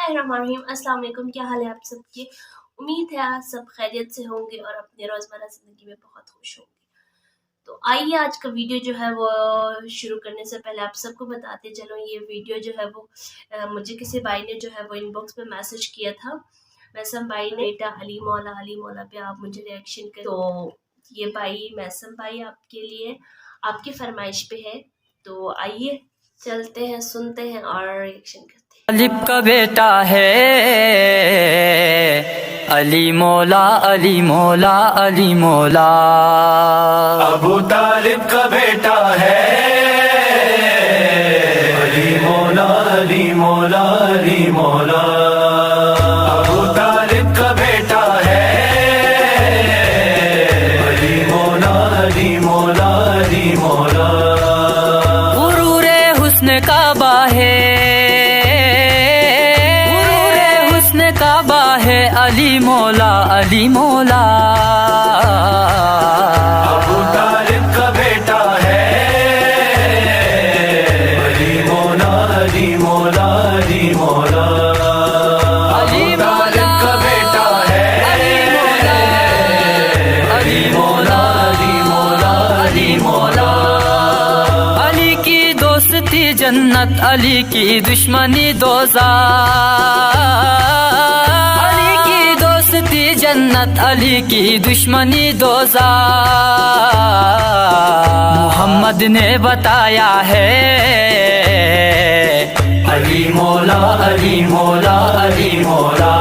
बिस्मिल्लाहिर्रहमानिर्रहीम। अस्सलाम वालेकुम। क्या हाल है आप सबके? उम्मीद है आप सब खैरियत से होंगे और अपनी रोज़मर्रा ज़िंदगी में बहुत खुश होंगे। तो आइए आज का वीडियो जो है वो शुरू करने से पहले आप सबको बताते चलो, ये वीडियो जो है वो मुझे किसी भाई ने जो है वो इनबॉक्स में मैसेज किया था। मैसम भाई ने बेटा अली मौला पे आप मुझे रिएक्शन करें। तो ये भाई मैसम भाई आपके लिए आपकी फरमाइश पे है, तो आइए चलते हैं, सुनते हैं और रिएक्शन करते हैं। तालिब का बेटा है अली मौला, अली मौला, अली मौला। अबू तालिब का बेटा है अली मौला, अली मौला, अली मौला। अबू तालिब का बेटा है अली मौला, अली मौला, अली मौला। गुरूरे हुस्न काबा है, काबा है अली मौला, अली मौला। अबू तालिब का बेटा है अली मौला, अली मौला, अली मौला। अबू तालिब का बेटा है अली मौला, अली मौला, अली मौला, अली मौला। अली की दोस्ती जन्नत, अली की दुश्मनी दोज़ख। जन्नत अली की दुश्मनी दोज़ख। मोहम्मद ने बताया है अली मौला, अली मौला, अली मौला।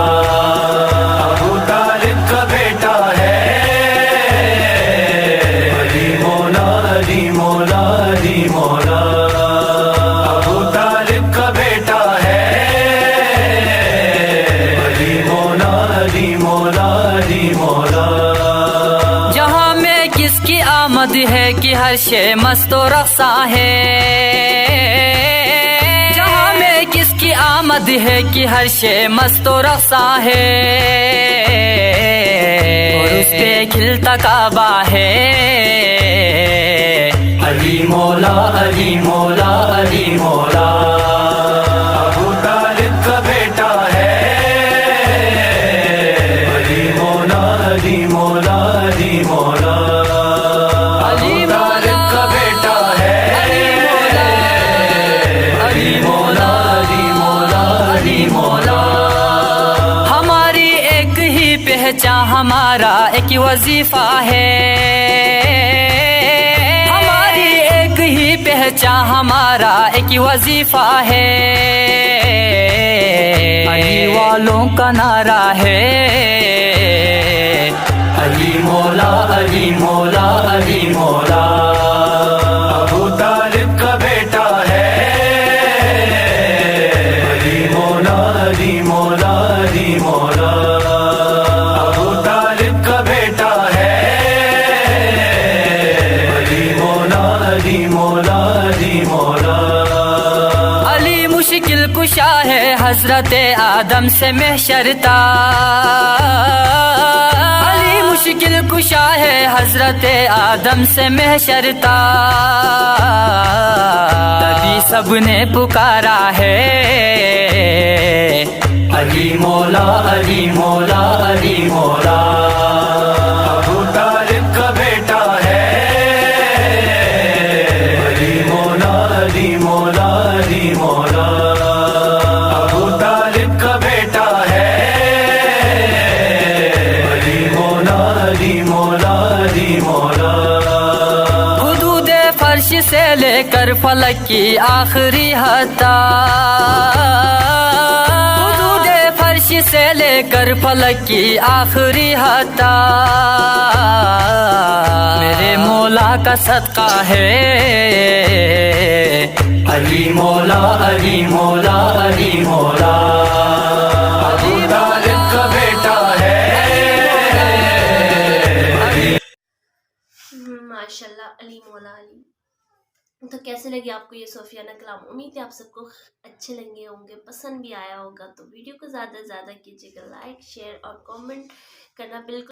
अबू तालिब का बेटा है अली मौला, अली मौला, अली मौला। अबू तालिब का बेटा है अली मौला, अली मौला, अली मौला। जहाँ में किसकी आमद है कि हर शे मस्तो रख्सा है। जहाँ में किसकी आमद है कि हर शे मस्तो रख्सा है। और उस पे खिलता काबा है अली मौला, अली मौला, अली मौला। अबू तालिब का बेटा है अली मौला, अली मौला, अली मौला। अबू तालिब का बेटा है अली मौला, अली मौला, अली मौला। हमारी एक ही पहचान, हमारा एक ही वजीफा है। हमारी एक ही पहचान, हमारा एक ही वजीफा है। अली वालों का नारा है अली मौला, अली मौला, अली मौला। अबू तालिब का बेटा है अली मौला, अली मौला, अली मौला। अबू तालिब का बेटा है अली मौला, अली मौला, अली मौला। अली मुश्किल कुशा है हजरत आदम से महशरता। अली मुश्किल कुशा है हजरत आदम से महशरता। तभी सबने पुकारा है अली मौला, अली मौला, अली मौला। अबू तालिब का बेटा है अली मौला, अली मौला, अली मौला। अबू तालिब का बेटा है अली मौला, अली मौला, अली मौला। हुदूद फर्श से लेकर फलक की आखिरी हद तक। हुदूद फर्श से लेकर फलक की आखिरी हद तक। मेरे मौला का सदका है अली मौला, अली मौला, अली मौला। अबू तालिब का बेटा है माशाल्लाह, अली मौला अली। तो कैसे लगे आपको ये सूफियाना कलाम? उम्मीद है आप सबको अच्छे लगे होंगे, पसंद भी आया होगा। तो वीडियो को ज़्यादा से ज़्यादा कीजिएगा लाइक, शेयर और कमेंट करना बिल्कुल